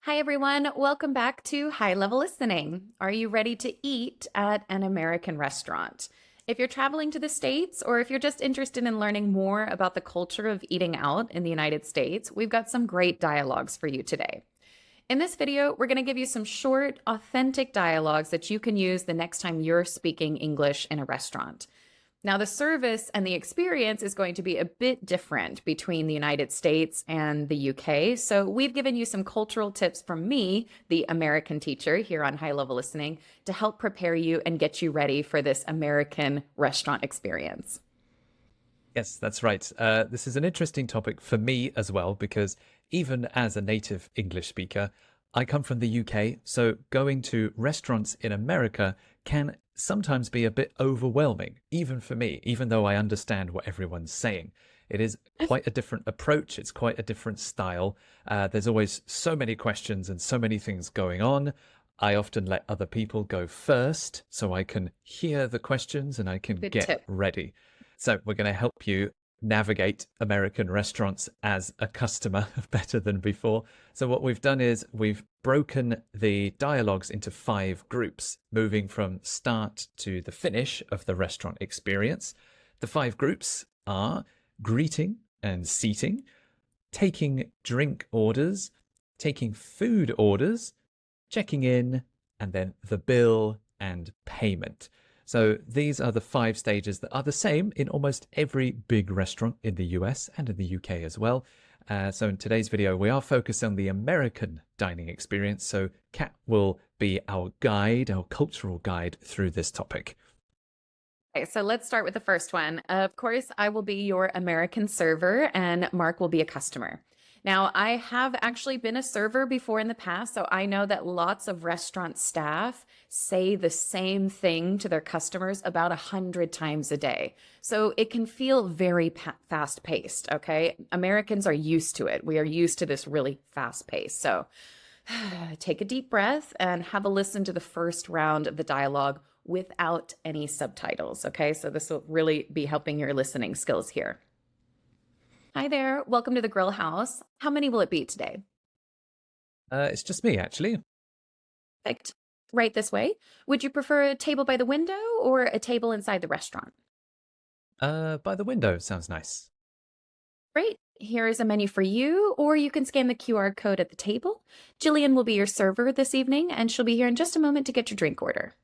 Hi, everyone. Welcome back to High Level Listening. Are you ready to eat at an American restaurant? If you're traveling to the States or if you're just interested in learning more about the culture of eating out in the United States, we've got some great dialogues for you today. In this video, we're going to give you some short, authentic dialogues that you can use the next time you're speaking English in a restaurant. Now, the service and the experience is going to be a bit different between the United States and the UK. So, we've given you some cultural tips from me, the American teacher here on High Level Listening, to help prepare you and get you ready for this American restaurant experience. Yes, that's right. This is an interesting topic for me as well, because even as a native English speaker, I come from the UK. So going to restaurants in America can sometimes be a bit overwhelming, even for me, even though I understand what everyone's saying. It is quite a different approach. It's quite a different style. There's always so many questions and so many things going on. I often let other people go first so I can hear the questions and I can Good get tip. ready. So we're going to help you navigate American restaurants as a customer better than before. So what we've done is we've broken the dialogues into 5 groups, moving from start to the finish of the restaurant experience. The 5 groups are greeting and seating, taking drink orders, taking food orders, checking in, and then the bill and payment. So these are the 5 stages that are the same in almost every big restaurant in the US and in the UK as well. So in today's video, we are focused on the American dining experience. So Kat will be our guide, our cultural guide through this topic. Okay, so let's start with the first one. Of course, I will be your American server and Mark will be a customer. Now, I have actually been a server before in the past, so I know that lots of restaurant staff say the same thing to their customers about 100 times a day. So it can feel very fast paced, okay? Americans are used to it. We are used to this really fast pace. So take a deep breath and have a listen to the first round of the dialogue without any subtitles, okay? So this will really be helping your listening skills here. Hi there. Welcome to the Grill House. How many will it be today? It's just me, actually. Perfect. Right this way. Would you prefer a table by the window or a table inside the restaurant? By the window sounds nice. Great. Here is a menu for you, or you can scan the QR code at the table. Jillian will be your server this evening, and she'll be here in just a moment to get your drink order.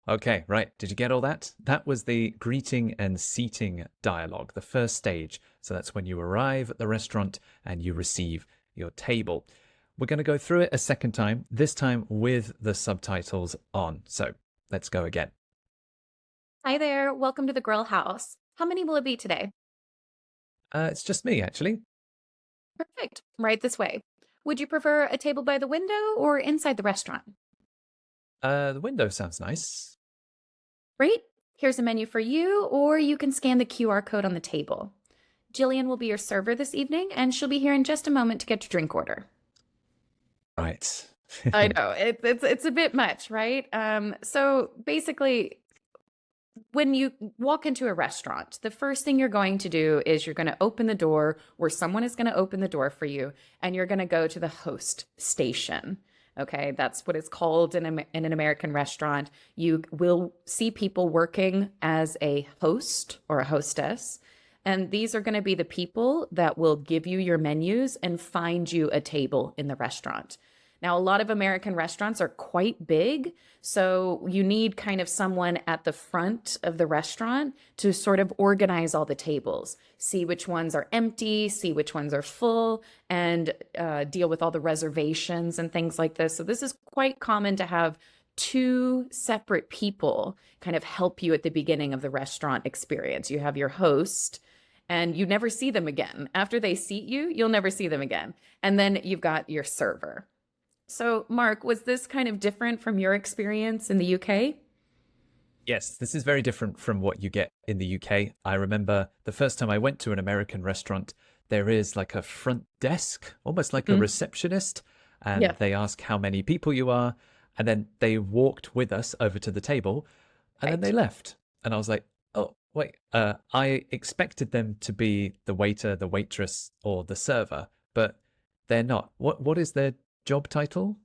Okay, right. Did you get all that? That was the greeting and seating dialogue, the first stage. So that's when you arrive at the restaurant and you receive your table. We're going to go through it a second time, this time with the subtitles on. So let's go again. Hi there. Welcome to the Grill House. How many will it be today? It's just me, actually. Perfect. Right this way. Would you prefer a table by the window or inside the restaurant? The window sounds nice. Great. Here's a menu for you, or you can scan the QR code on the table. Jillian will be your server this evening, and she'll be here in just a moment to get your drink order. Right. I know it's a bit much, right? So basically, when you walk into a restaurant, the first thing you're going to do is you're going to open the door, or someone is going to open the door for you, and you're going to go to the host station. Okay, that's what it's called in an American restaurant. You will see people working as a host or a hostess. And these are going to be the people that will give you your menus and find you a table in the restaurant. Now, a lot of American restaurants are quite big, so you need kind of someone at the front of the restaurant to sort of organize all the tables, see which ones are empty, see which ones are full, and deal with all the reservations and things like this. So this is quite common to have 2 separate people kind of help you at the beginning of the restaurant experience. You have your host, and you never see them again. After they seat you, you'll never see them again. And then you've got your server. So, Mark, was this kind of different from your experience in the UK? Yes, this is very different from what you get in the UK. I remember the first time I went to an American restaurant, there is like a front desk, almost like a Mm, receptionist, and yeah, they ask how many people you are, and then they walked with us over to the table, and then they right. left. And I was like, oh, wait, I expected them to be the waiter, the waitress, or the server, but they're not. What is their job title?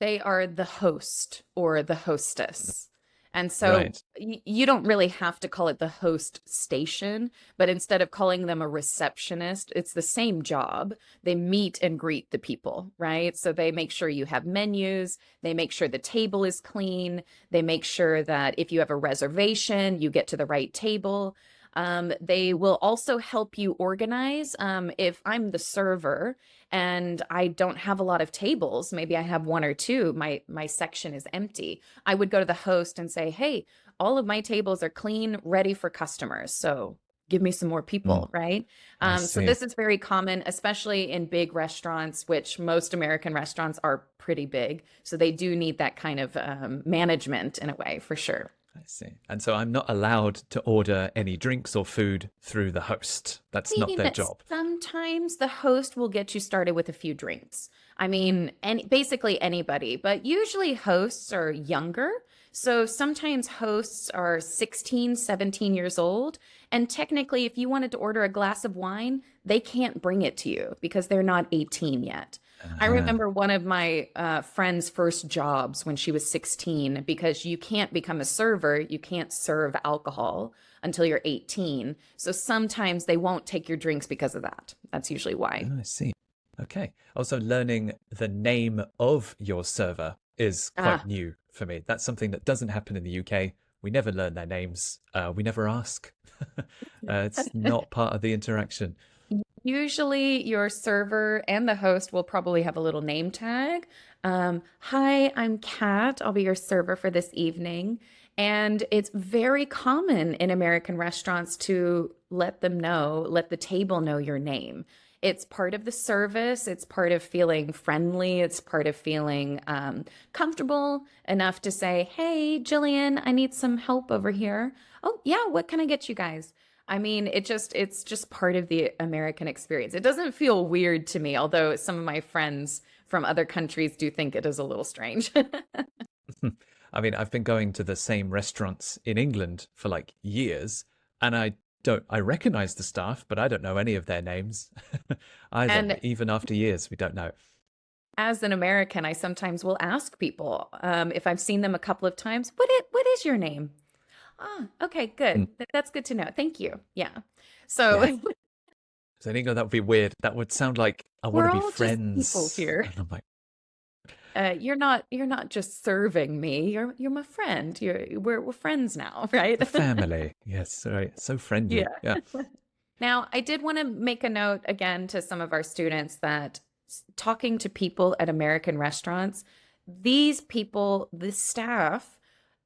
They are the host or the hostess. And so Right. you don't really have to call it the host station, but instead of calling them a receptionist, it's the same job. They meet and greet the people, right? So they make sure you have menus, they make sure the table is clean, they make sure that if you have a reservation, you get to the right table. They will also help you organize. If I'm the server and I don't have a lot of tables, maybe I have one or two, my section is empty. I would go to the host and say, "Hey, all of my tables are clean, ready for customers. So give me some more Mm, people," right? I So see. this is very common, especially in big restaurants, which most American restaurants are pretty big. So they do need that kind of management in a way, for sure. I see. And so I'm not allowed to order any drinks or food through the host. That's I not mean, their job. sometimes the host will get you started with a few drinks. I mean, basically anybody, but usually hosts are younger. So sometimes hosts are 16, 17 years old. And technically, if you wanted to order a glass of wine, they can't bring it to you because they're not 18 yet. I Uh-huh. remember one of my friend's first jobs when she was 16 because you can't become a server, you can't serve alcohol until you're 18. So sometimes they won't take your drinks because of that. That's usually why. Oh, I see. Okay. Also, learning the name of your server is quite Ah, new for me. That's something that doesn't happen in the UK. We never learn their names. We never ask. It's not part of the interaction. usually your server and the host will probably have a little name tag. Hi, I'm Kat. I'll be your server for this evening. And it's very common in American restaurants to let the table know your name. It's part of the service. It's part of feeling friendly. It's part of feeling comfortable enough to say, "Hey, Jillian, I need some help over here." "Oh, yeah, what can I get you guys?" I mean, it's just part of the American experience. It doesn't feel weird to me, although some of my friends from other countries do think it is a little strange. I mean, I've been going to the same restaurants in England for like years, and I recognize the staff, but I don't know any of their names either. And Even after years, we don't know. as an American, I sometimes will ask people if I've seen them a couple of times, what is your name? Ah, okay, good. Mm, That's good to know. Thank you. Yeah. yeah. So So in England, that would be weird. That would sound like I want to we're be all just people friends. here. And I'm like, You're not just serving me. You're my friend. We're friends now, right? the family. Yes, right. So friendly. Yeah. Yeah. Now, I did want to make a note again to some of our students that talking to people at American restaurants, these people, the staff,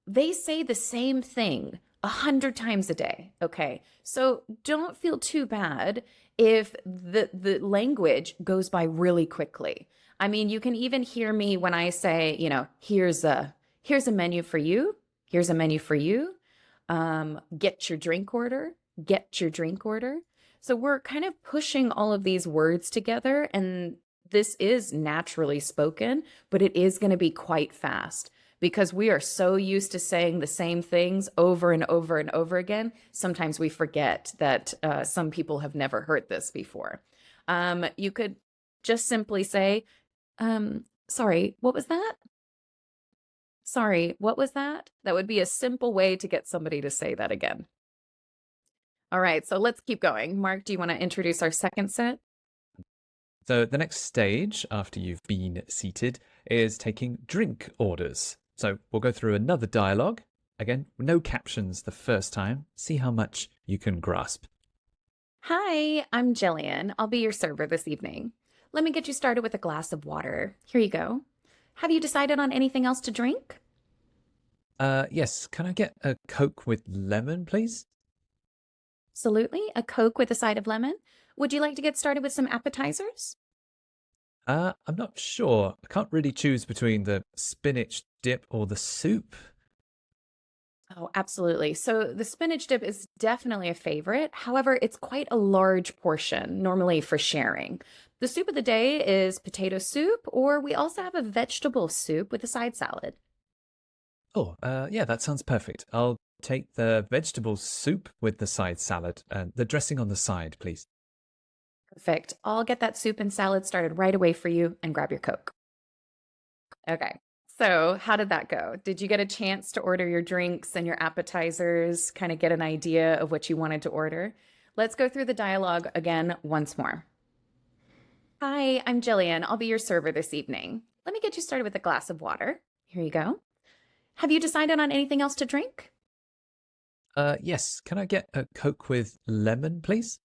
they say the same thing 100 times a day. Okay. So don't feel too bad if the language goes by really quickly. I mean, you can even hear me when I say, here's a menu for you. Here's a menu for you. Get your drink order. Get your drink order. So we're kind of pushing all of these words together, and this is naturally spoken, but it is going to be quite fast because we are so used to saying the same things over and over and over again. Sometimes we forget that some people have never heard this before. You could just simply say, sorry, what was that? Sorry, what was that? That would be a simple way to get somebody to say that again. All right, so let's keep going. Mark, do you want to introduce our second set? So the next stage after you've been seated is taking drink orders. So we'll go through another dialogue. Again, no captions the first time. See how much you can grasp. Hi, I'm Jillian. I'll be your server this evening. Let me get you started with a glass of water. Here you go. Have you decided on anything else to drink? Yes, can I get a Coke with lemon, please? Absolutely. A Coke with a side of lemon. Would you like to get started with some appetizers? I'm not sure. I can't really choose between the spinach dip or the soup. Oh, absolutely. So the spinach dip is definitely a favorite. However, it's quite a large portion, normally for sharing. The soup of the day is potato soup, or we also have a vegetable soup with a side salad. Oh, yeah, that sounds perfect. I'll take the vegetable soup with the side salad and the dressing on the side, please. Perfect. I'll get that soup and salad started right away for you and grab your Coke. Okay. So, how did that go? Did you get a chance to order your drinks and your appetizers, kind of get an idea of what you wanted to order? Let's go through the dialogue again once more. Hi, I'm Jillian. I'll be your server this evening. Let me get you started with a glass of water. Here you go. Have you decided on anything else to drink? Yes. Can I get a Coke with lemon, please?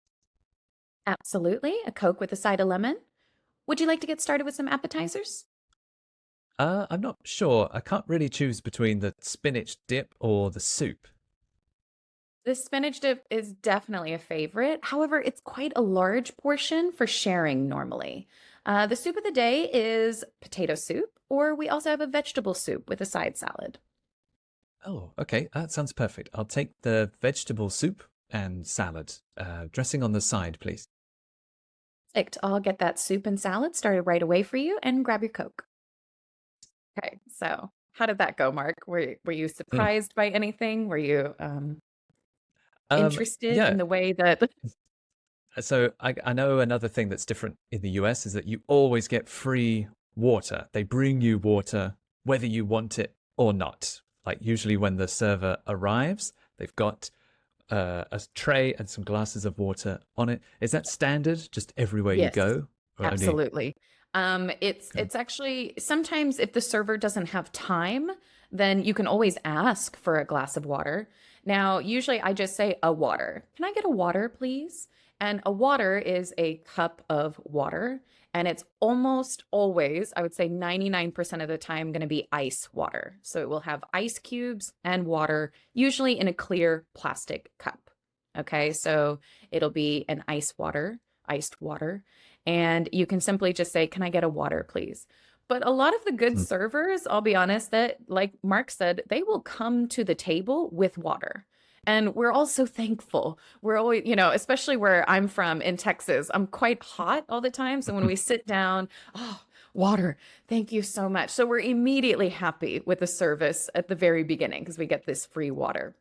Absolutely. A Coke with a side of lemon. Would you like to get started with some appetizers? I'm not sure. I can't really choose between the spinach dip or the soup. The spinach dip is definitely a favorite. However, it's quite a large portion for sharing normally. The soup of the day is potato soup, or we also have a vegetable soup with a side salad. Oh, okay. That sounds perfect. I'll take the vegetable soup and salad. Dressing on the side, please. Perfect. I'll get that soup and salad started right away for you and grab your Coke. Okay, so how did that go, Mark? Were you Mm. surprised by anything? Were you interested Yeah. in the way that So I know another thing that's different in the US is that you always get free water. They bring you water whether you want it or not. Like usually when the server arrives, they've got a tray and some glasses of water on it. Is that standard just everywhere you Yes, go? Or only absolutely. okay. It's actually sometimes if the server doesn't have time, then you can always ask for a glass of water. Now, usually I just say a water. Can I get a water, please? And a water is a cup of water, and it's almost always, I would say 99% of the time, going to be ice water. So it will have ice cubes and water, usually in a clear plastic cup. Okay, so it'll be an iced water and you can simply just say, "Can I get a water, please?" But a lot of the good Mm. servers, I'll be honest, that like Mark said, they will come to the table with water. And we're all so thankful. We're always, especially where I'm from in Texas, I'm quite hot all the time. So when we sit down, oh, water, thank you so much. So we're immediately happy with the service at the very beginning because we get this free water.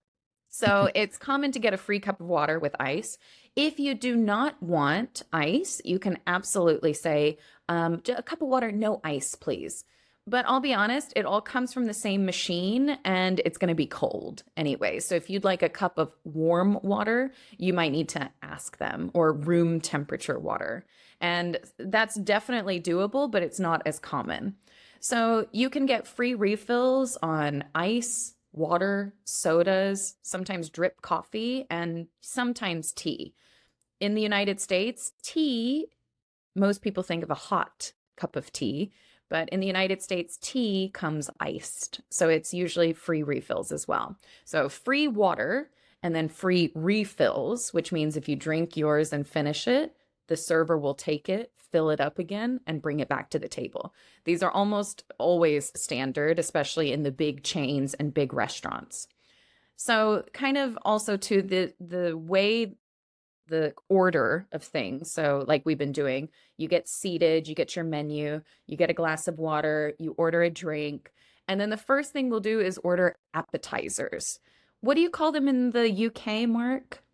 So it's common to get a free cup of water with ice. If you do not want ice, you can absolutely say, a cup of water, no ice, please. But I'll be honest, it all comes from the same machine and it's going to be cold anyway. So if you'd like a cup of warm water, you might need to ask them, or room temperature water. And that's definitely doable, but it's not as common. So you can get free refills on ice, water, sodas, sometimes drip coffee, and sometimes tea. In the United States, tea, most people think of a hot cup of tea, but in the United States, tea comes iced. So it's usually free refills as well. So free water and then free refills, which means if you drink yours and finish it, the server will take it, fill it up again, and bring it back to the table. These are almost always standard, especially in the big chains and big restaurants. So kind of also to the way the order of things. So like we've been doing, you get seated, you get your menu, you get a glass of water, you order a drink, and then the first thing we'll do is order appetizers. What do you call them in the UK, Mark?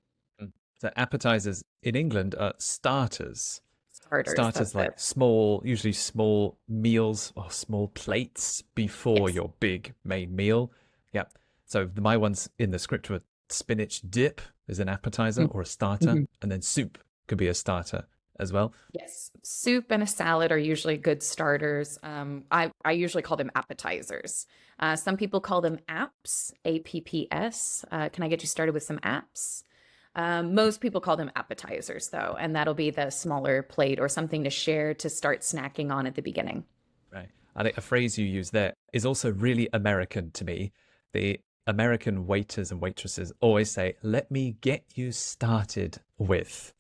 Mm. So appetizers in England are starters. Starters, Starters that's like it. small, usually small meals or small plates before Yes. your big main meal. Yep. So my ones in the script were spinach dip is an appetizer or a starter, Mhm. and then soup could be a starter as well. Yes, soup and a salad are usually good starters. I usually call them appetizers. Some people call them apps, APPS. Can I get you started with some apps? Most people call them appetizers, though, and that'll be the smaller plate or something to share to start snacking on at the beginning. Right. I think a phrase you use there is also really American to me. The American waiters and waitresses always say, "Let me get you started with."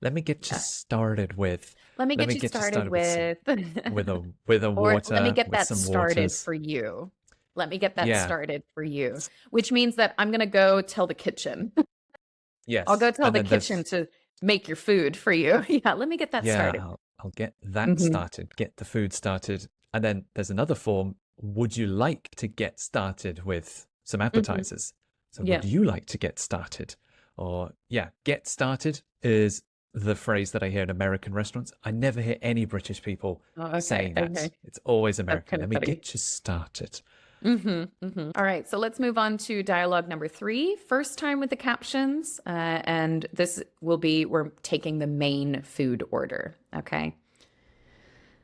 Let me get you Yeah. started with. Let me Let get me you get you started started with some with, with a or let me water, get with that some started waters. for you. Let me get that Yeah. started for you, which means that I'm going to go tell the kitchen. I'll go Yes. tell And the then kitchen there's to make your food for you. Yeah, let me get that yeah, started. I'll get that Hmm. started, get the food started. And then there's another form. Would you like to get started with some Hmm. appetizers? So Yeah. would you like to get started? Or yeah, get started is the phrase that I hear in American restaurants. I never hear any British people Oh, okay. saying that. Okay. It's always That's American. kind Let of me funny. get you started. All right, so let's move on to dialogue number 3. First time with the captions, and this will be we're taking the main food order. Okay.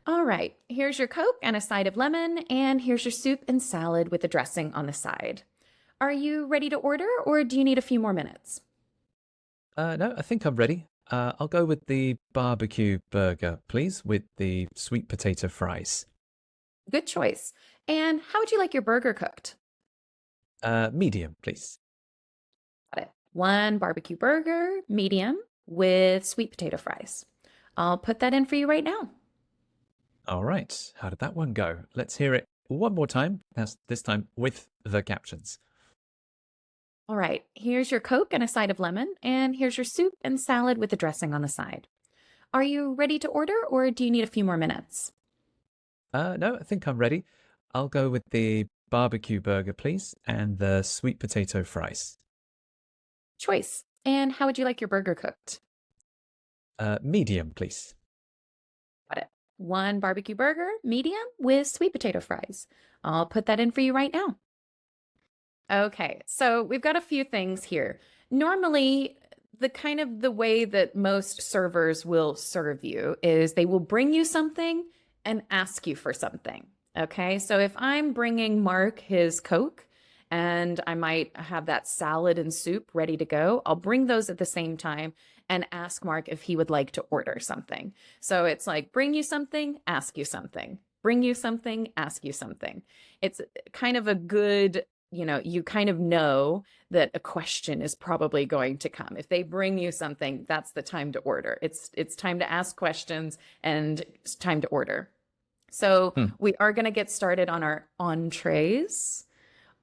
All right, here's your Coke and a side of lemon, and here's your soup and salad with the dressing on the side. Are you ready to order, or do you need a few more minutes? No, I think I'm ready. I'll go with the barbecue burger, please, with the sweet potato fries. Good choice. And how would you like your burger cooked? Medium, please. Got it. One barbecue burger, medium, with sweet potato fries. I'll put that in for you right now. All right. How did that one go? Let's hear it one more time. That's this time with the captions. All right, here's your Coke and a side of lemon, and here's your soup and salad with the dressing on the side. Are you ready to order, or do you need a few more minutes? No, I think I'm ready. I'll go with the barbecue burger, please, and the sweet potato fries. Choice. And how would you like your burger cooked? Medium, please. Got it. One barbecue burger, medium, with sweet potato fries. I'll put that in for you right now. Okay, so we've got a few things here. Normally, the way that most servers will serve you is they will bring you something and ask you for something. Okay, so if I'm bringing Mark his Coke and I might have that salad and soup ready to go, I'll bring those at the same time and ask Mark if he would like to order something. So it's like bring you something, ask you something. Bring you something, ask you something. It's kind of a good, you kind of know that a question is probably going to come. If they bring you something, that's the time to order. It's time to ask questions and it's time to order. So Hmm. we are going to get started on our entrees.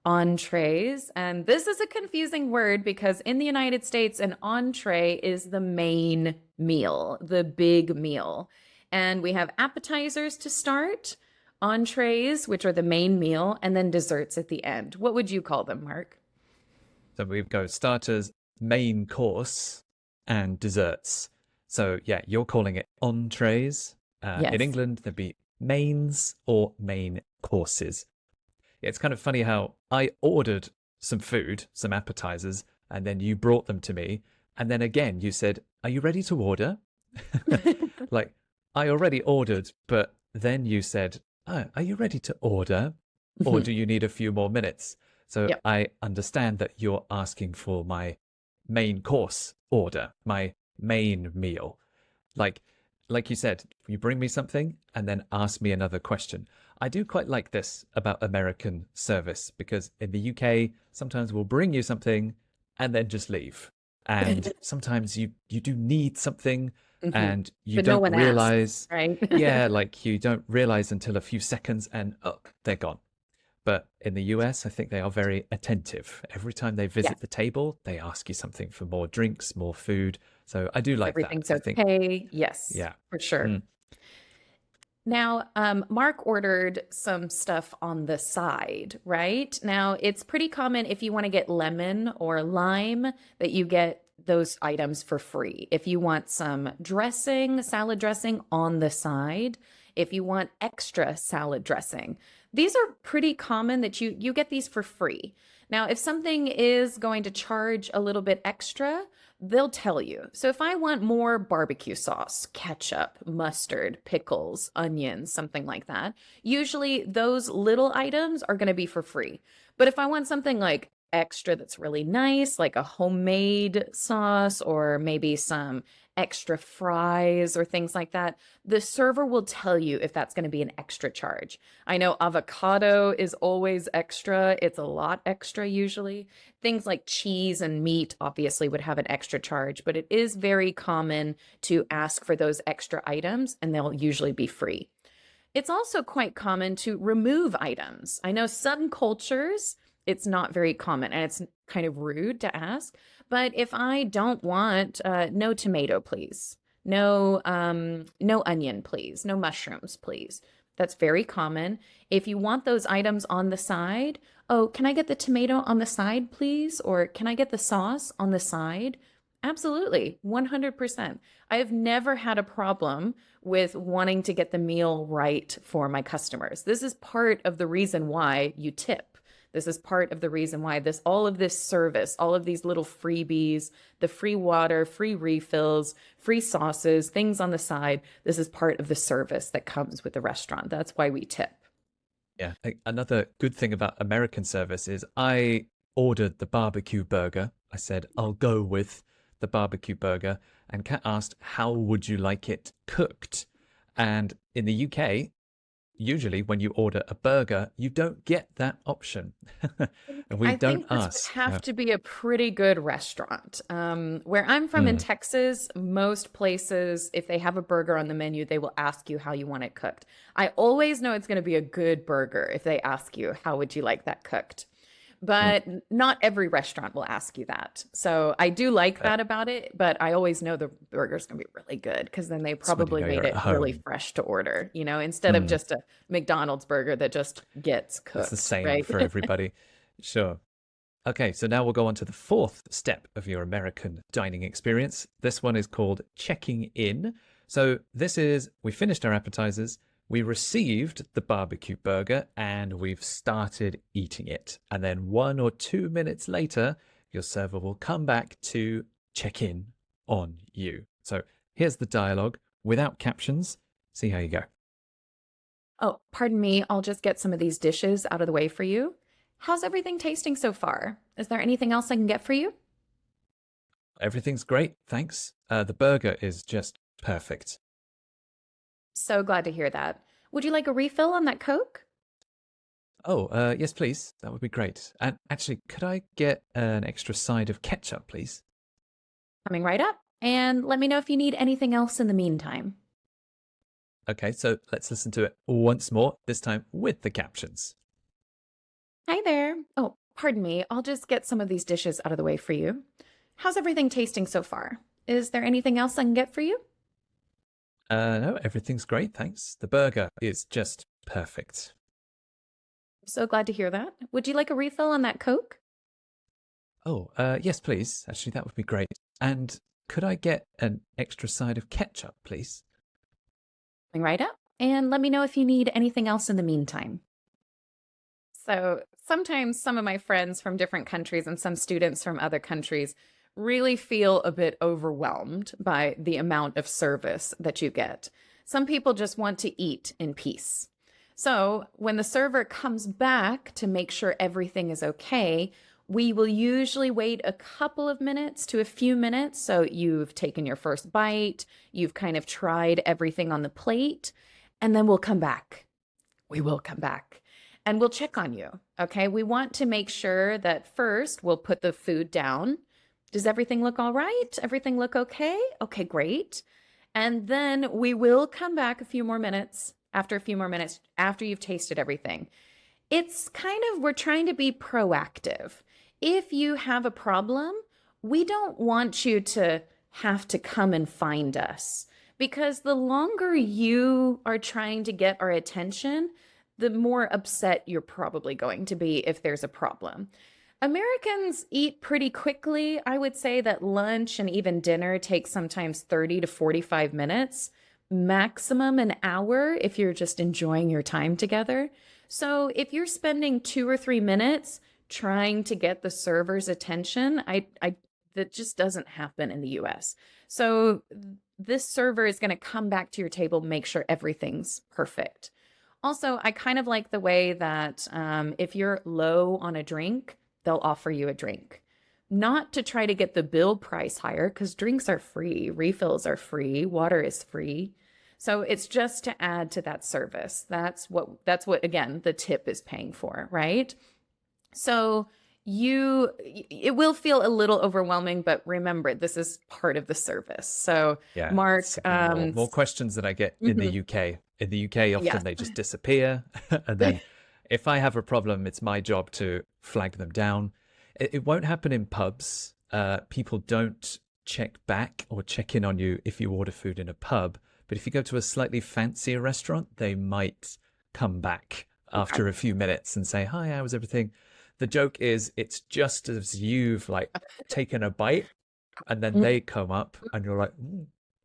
Entrees. And this is a confusing word because in the United States, an entree is the main meal, the big meal. And we have appetizers to start, entrees, which are the main meal, and then desserts at the end. What would you call them, Mark? So we go starters, main course, and desserts. So yeah, you're calling it entrees. In Yes. England, there'd be mains or main courses. It's kind of funny how I ordered some food, some appetizers, and then you brought them to me. And then again, you said, "Are you ready to order?" Like, I already ordered, but then you said, "Oh, are you ready to order? Or do you need a few more minutes?" So Yep. I understand that you're asking for my main course order, my main meal. Like like you said, you bring me something and then ask me another question. I do quite like this about American service because in the UK, sometimes we'll bring you something and then just leave. And sometimes you do need something Mhm. and you But no don't one asks, realize, right? yeah, like you don't realize until a few seconds and oh, they're gone. But in the US, I think they are very attentive. Every time they Yeah. visit the table, they ask you something for more drinks, more food. So I do like that. Everything's I think, okay. Yes, yeah. for sure. Mm. Now, Mark ordered some stuff on the side, right? Now, it's pretty common if you want to get lemon or lime that you get those items for free. If you want some dressing, salad dressing on the side, if you want extra salad dressing, these are pretty common that you get these for free. Now, if something is going to charge a little bit extra, they'll tell you. So if I want more barbecue sauce, ketchup, mustard, pickles, onions, something like that, usually those little items are going to be for free. But if I want something like extra that's really nice, like a homemade sauce or maybe some extra fries or things like that, the server will tell you if that's going to be an extra charge. I know avocado is always extra. It's a lot extra usually. Things like cheese and meat obviously would have an extra charge, but it is very common to ask for those extra items and they'll usually be free. It's also quite common to remove items. I know some cultures, it's not very common and it's kind of rude to ask. But if I don't want no tomato, please. No onion, please. No mushrooms, please. That's very common. If you want those items on the side, oh, can I get the tomato on the side, please? Or can I get the sauce on the side? Absolutely, 100%. I have never had a problem with wanting to get the meal right for my customers. This is part of the reason why you tip. This is part of the reason why this all of this service, all of these little freebies, the free water, free refills, free sauces, things on the side, this is part of the service that comes with the restaurant. That's why we tip. Yeah. Another good thing about American service is I ordered the barbecue burger. I said, I'll go with the barbecue burger. And Kat asked, how would you like it cooked? And in the UK, usually when you order a burger, you don't get that option. And we I don't think this would ask. have to be a pretty good restaurant. Where I'm from in Mm, Texas, most places, if they have a burger on the menu, they will ask you how you want it cooked. I always know it's going to be a good burger if they ask you, how would you like that cooked? mm. But not every restaurant will ask you that. So I do like Uh, that about it, but I always know the burger's going to be really good because then they It's when you probably know made you're at it really home. fresh to order, instead of Mm, just a McDonald's burger that just gets it's the cooked, same right? for everybody. Sure. Okay, so now we'll go on to the fourth step of your American dining experience. This one is called checking in. So this is, we finished our appetizers, we received the barbecue burger, and we've started eating it. And then 1 or 2 minutes later, your server will come back to check in on you. So here's the dialogue without captions. See how you go. Oh, pardon me. I'll just get some of these dishes out of the way for you. How's everything tasting so far? Is there anything else I can get for you? Everything's great, thanks. The burger is just perfect. So glad to hear that. Would you like a refill on that Coke? Oh, yes, please. That would be great. And actually, could I get an extra side of ketchup, please? Coming right up. And let me know if you need anything else in the meantime. Okay, so let's listen to it once more, this time with the captions. Hi there. Oh, pardon me. I'll just get some of these dishes out of the way for you. How's everything tasting so far? Is there anything else I can get for you? No, everything's great, thanks. The burger is just perfect. So glad to hear that. Would you like a refill on that Coke? Oh, yes, please. Actually, that would be great. And could I get an extra side of ketchup, please? Coming right up. And let me know if you need anything else in the meantime. So sometimes some of my friends from different countries and some students from other countries really feel a bit overwhelmed by the amount of service that you get. Some people just want to eat in peace. So when the server comes back to make sure everything is okay, we will usually wait a couple of minutes to a few minutes. So you've taken your first bite, you've kind of tried everything on the plate, and then we'll come back. We will come back and we'll check on you. Okay. We want to make sure that first we'll put the food down. Does everything look all right? Everything look okay? Okay, great. And then we will come back a few more minutes after you've tasted everything. It's kind of, we're trying to be proactive. If you have a problem, we don't want you to have to come and find us because the longer you are trying to get our attention, the more upset you're probably going to be if there's a problem. Americans eat pretty quickly. I would say that lunch and even dinner takes sometimes 30 to 45 minutes, maximum an hour if you're just enjoying your time together. So if you're spending 2 or 3 minutes trying to get the server's attention, that just doesn't happen in the US. So this server is going to come back to your table, make sure everything's perfect. Also, I kind of like the way that if you're low on a drink, they'll offer you a drink. Not to try to get the bill price higher, because drinks are free, refills are free, water is free. So it's just to add to that service. That's what again the tip is paying for, right? So it will feel a little overwhelming, but remember, this is part of the service. So Yeah, Mark, it's more questions that I get in the mhm, UK. In the UK, yes. often they just disappear. And then if I have a problem, it's my job to flag them down. It won't happen in pubs. People don't check back or check in on you if you order food in a pub. But if you go to a slightly fancier restaurant, they might come back Okay. after a few minutes and say, hi, how was everything? The joke is it's just as you've like taken a bite and then Mm, they come up, and you're like,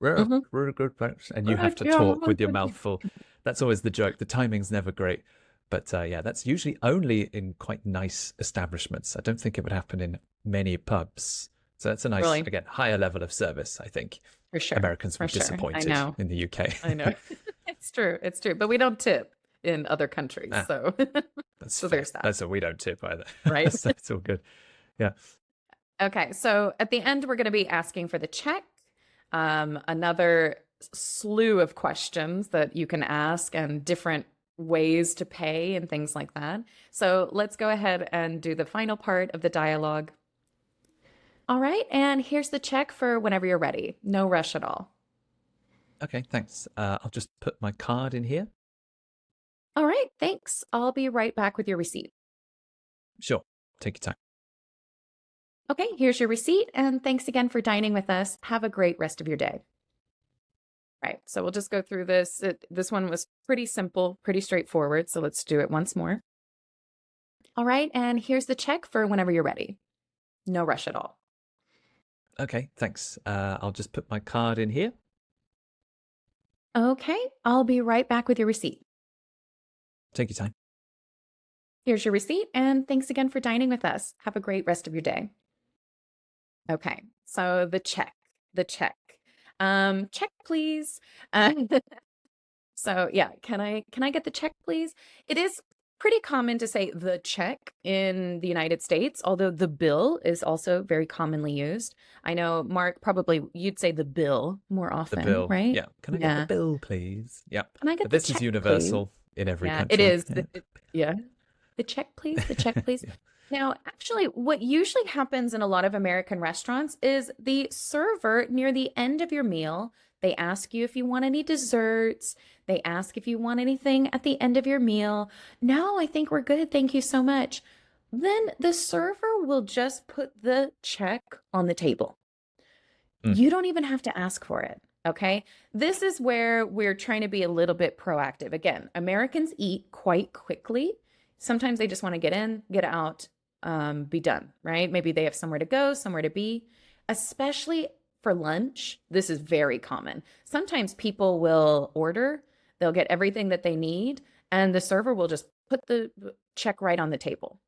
yeah, mhm. really good, thanks. And you have to Yeah, talk really with your good. mouth full. That's always the joke. The timing's never great. But yeah, that's usually only in quite nice establishments. I don't think it would happen in many pubs. So that's a nice, Really, again, higher level of service, I think. for sure, Americans for would be sure. I disappointed know, in the UK. I know. It's true, it's true. But we don't tip in other countries, Ah, so that's so fair. there's that, That's what we don't tip either. right? So it's all good. Yeah. Okay, so at the end, we're going to be asking for the check. Another slew of questions that you can ask and different ways to pay and things like that. So let's go ahead and do the final part of the dialogue. All right, and here's the check for whenever you're ready. No rush at all. Okay, thanks. I'll just put my card in here. All right, thanks. I'll be right back with your receipt. Sure. Take your time. Okay, here's your receipt, and thanks again for dining with us. Have a great rest of your day. Right, so we'll just go through this. This one was pretty simple, pretty straightforward, so let's do it once more. All right, and here's the check for whenever you're ready. No rush at all. Okay, thanks. I'll just put my card in here. Okay, I'll be right back with your receipt. Take your time. Here's your receipt, and thanks again for dining with us. Have a great rest of your day. Okay, so the check, the check. Check, please. Uh, so yeah, can I get the check, please? It is pretty common to say the check in the United States, although the bill is also very commonly used. I know, Mark, probably you'd say the bill more The often, bill. right? Yeah. Can I get the Yeah. bill, please? Yeah. Can I But get the this is check, please? universal in every Yeah, it country. is. Yeah. The check, please. The check, please. Yeah. Now, actually, what usually happens in a lot of American restaurants is the server near the end of your meal, they ask you if you want any desserts. They ask if you want anything at the end of your meal. No, I think we're good. Thank you so much. Then the server will just put the check on the table. Mm. You don't even have to ask for it. Okay. This is where we're trying to be a little bit proactive. Again, Americans eat quite quickly. Sometimes they just want to get in, get out, be done, right? Maybe they have somewhere to go, somewhere to be, especially for lunch. This is very common. Sometimes people will order, they'll get everything that they need, and the server will just put the check right on the table.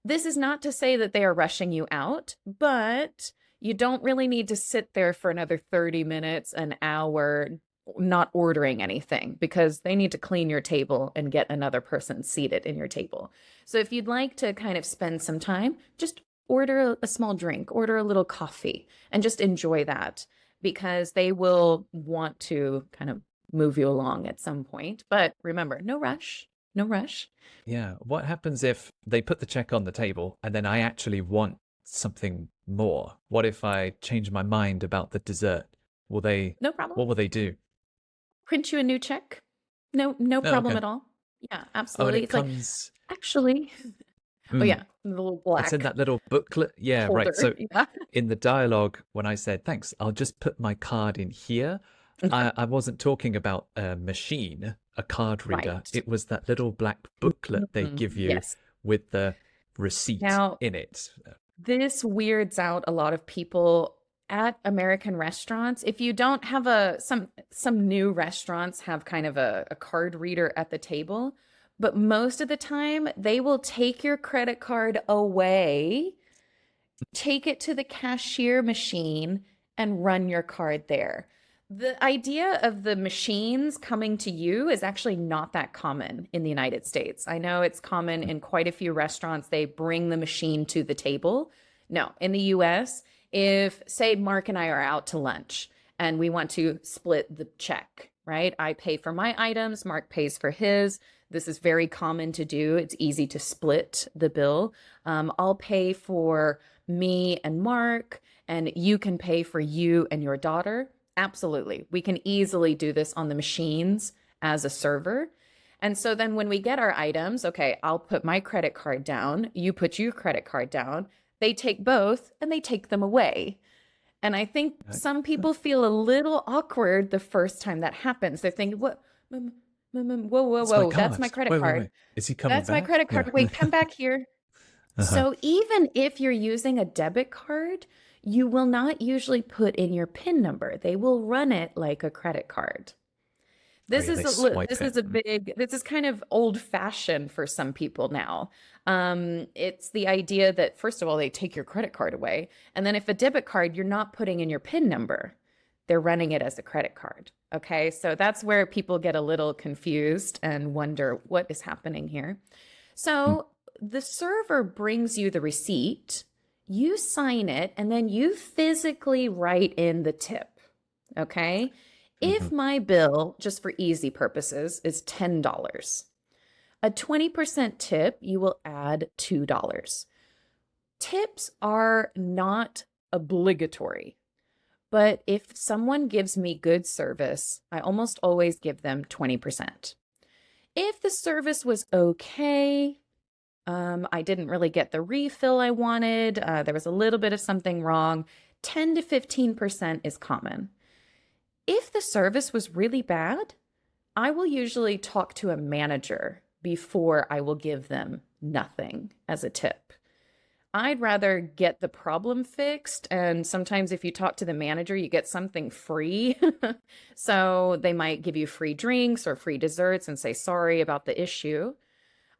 This is not to say that they are rushing you out, but you don't really need to sit there for another 30 minutes, an hour, not ordering anything because they need to clean your table and get another person seated in your table. So if you'd like to kind of spend some time, just order a small drink, order a little coffee, and just enjoy that because they will want to kind of move you along at some point. But remember, no rush, no rush. Yeah. What happens if they put the check on the table and then I actually want something more? What if I change my mind about the dessert? Will they, No problem. what will they do? Print you a new check. No Oh, problem okay. at all. Yeah, Oh, and absolutely. it It's like, comes, actually, oh mm, yeah, the little it's in black that little booklet. Yeah, right. folder. So Yeah. in the dialogue, when I said, thanks, I'll just put my card in here. Okay. I wasn't talking about a machine, a card reader. Right. It was that little black booklet they give you Yes. with the receipt Now, in it. this weirds out a lot of people at American restaurants. If you don't have some new restaurants have kind of a card reader at the table, but most of the time they will take your credit card away, take it to the cashier machine and run your card there. The idea of the machines coming to you is actually not that common in the United States. I know it's common in quite a few restaurants, they bring the machine to the table. No, in the US, if, say, Mark and I are out to lunch and we want to split the check, right? I pay for my items, Mark pays for his. This is very common to do. It's easy to split the bill. I'll pay for me and Mark, and you can pay for you and your daughter. Absolutely. We can easily do this on the machines as a server. And so then when we get our items, okay, I'll put my credit card down, you put your credit card down. They take both and they take them away. And I think Right. some people feel a little awkward the first time that happens. They're thinking, what? Whoa, whoa, It's my whoa, that's card. my credit Wait, wait, card. wait. Is he coming That's my back? credit Yeah. card. Wait, come back here. Uh-huh. So even if you're using a debit card, you will not usually put in your PIN number. They will run it like a credit card. Oh This yeah, is they swipe it. this is kind of old fashioned for some people now. It's the idea that first of all, they take your credit card away. And then if a debit card, you're not putting in your PIN number, they're running it as a credit card. Okay. So that's where people get a little confused and wonder what is happening here. Mm, So the server brings you the receipt, you sign it, and then you physically write in the tip. Okay. If mhm. my bill, just for easy purposes, is $10, a 20% tip, you will add $2. Tips are not obligatory, but if someone gives me good service, I almost always give them 20%. If the service was okay, I didn't really get the refill I wanted, there was a little bit of something wrong, 10 to 15% is common. If the service was really bad, I will usually talk to a manager before I will give them nothing as a tip. I'd rather get the problem fixed. And sometimes if you talk to the manager, you get something free. So they might give you free drinks or free desserts and say sorry about the issue.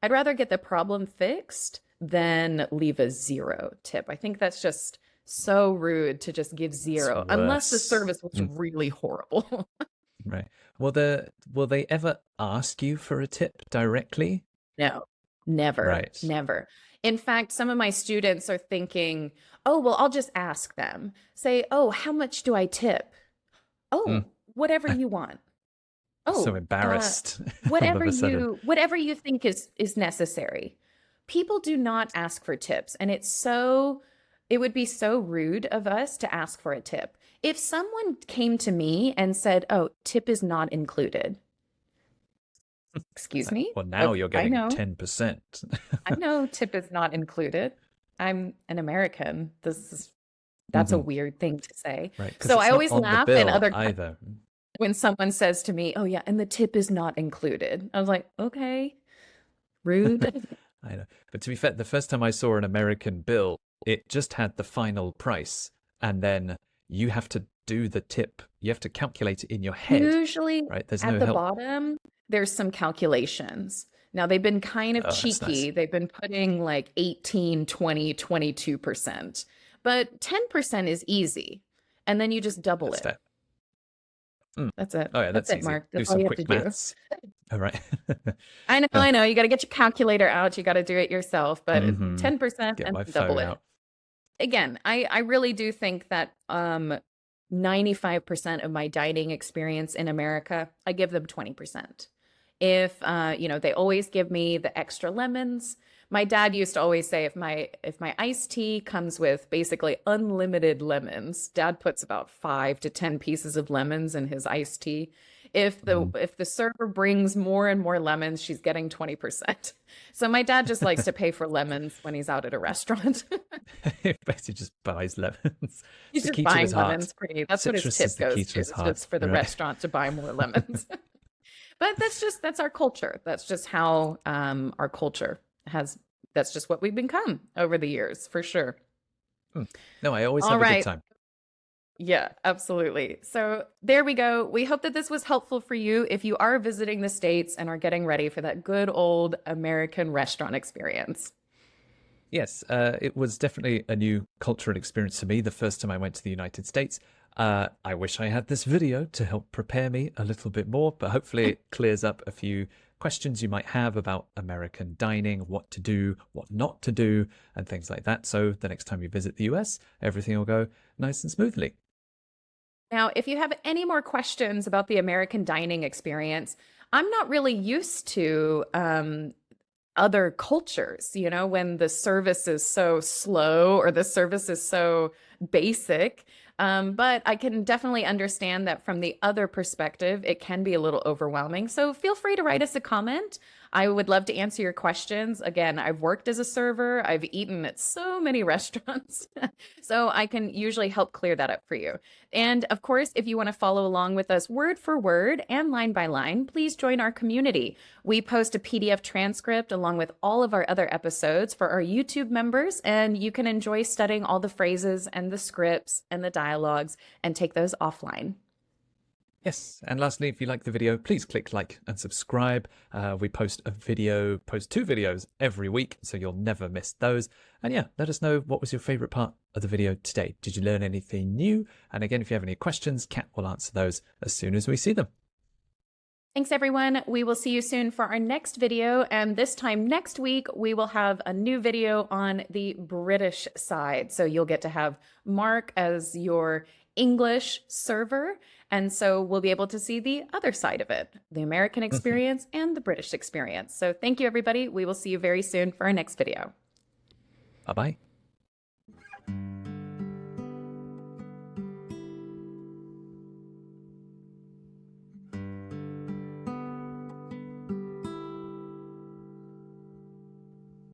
I'd rather get the problem fixed than leave a zero tip. I think that's just so rude to just give It's zero, unless the worse. service was Mm, really horrible. right. Will they ever ask you for a tip directly? No, never, Right. never. In fact, some of my students are thinking, oh, well, I'll just ask them. Say, oh, how much do I tip? Mm. Oh, whatever you want. So Oh, embarrassed all of a sudden. whatever you think is necessary. People do not ask for tips, and it would be so rude of us to ask for a tip. If someone came to me and said, "Oh, tip is not included." It's Excuse like, me? well, Oh, now you're getting 10%. I know tip is not included. I'm an American. That's a Hmm. weird thing to say. Right, because So it's I not always on the laugh in bill other either. when someone says to me, "Oh yeah, and the tip is not included." I was like, "Okay, rude." I know. But to be fair, the first time I saw an American bill, it just had the final price, and then you have to do the tip. You have to calculate it in your head, Usually right? There's at no the help. bottom, there's some calculations. Now they've been kind of Oh, that's nice. cheeky. They've been putting like 18, 20, 22%. But 10% is easy. And then you just double That's it. fair. Mm. That's it. Oh yeah, That's that's it, easy. Mark. Do That's all some you have to quick do. maths. All right. I know, Uh, I know. You got to get your calculator out. You got to do it yourself, but mhm. 10% Get and my double phone it. out. Again, I really do think that 95% of my dining experience in America, I give them 20%. If they always give me the extra lemons. My dad used to always say if my iced tea comes with basically unlimited lemons, dad puts about 5 to 10 pieces of lemons in his iced tea. Mhm. If the server brings more and more lemons, she's getting 20%. So my dad just likes to pay for lemons when he's out at a restaurant. He basically just buys lemons. It's He's the just key to his buying heart. lemons that's what his Citrus is tip the key goes to to. his It's heart. just for the Right. restaurant to buy more lemons. But that's our culture. That's just how our culture has that's just what we've become over the years, for sure. Mm. No, I always All have a good right. time. Yeah, absolutely. So there we go. We hope that this was helpful for you if you are visiting the States and are getting ready for that good old American restaurant experience. Yes, it was definitely a new cultural experience for me the first time I went to the United States. I wish I had this video to help prepare me a little bit more, but hopefully it clears up a few questions you might have about American dining, what to do, what not to do, and things like that. So the next time you visit the US, everything will go nice and smoothly. Now, if you have any more questions about the American dining experience, I'm not really used to other cultures, when the service is so slow or the service is so basic. But I can definitely understand that from the other perspective, it can be a little overwhelming. So feel free to write us a comment. I would love to answer your questions. Again, I've worked as a server, I've eaten at so many restaurants, so I can usually help clear that up for you. And of course, if you want to follow along with us word for word and line by line, please join our community. We post a PDF transcript along with all of our other episodes for our YouTube members, and you can enjoy studying all the phrases and the scripts and the dialogues and take those offline. Yes, and lastly, if you like the video, please click like and subscribe. We post two videos every week, so you'll never miss those. And yeah, let us know what was your favorite part of the video today. Did you learn anything new? And again, if you have any questions, Kat will answer those as soon as we see them. Thanks, everyone. We will see you soon for our next video. And this time next week, we will have a new video on the British side. So you'll get to have Mark as your English server. And so we'll be able to see the other side of it, the American experience and the British experience. So thank you, everybody. We will see you very soon for our next video. Bye-bye.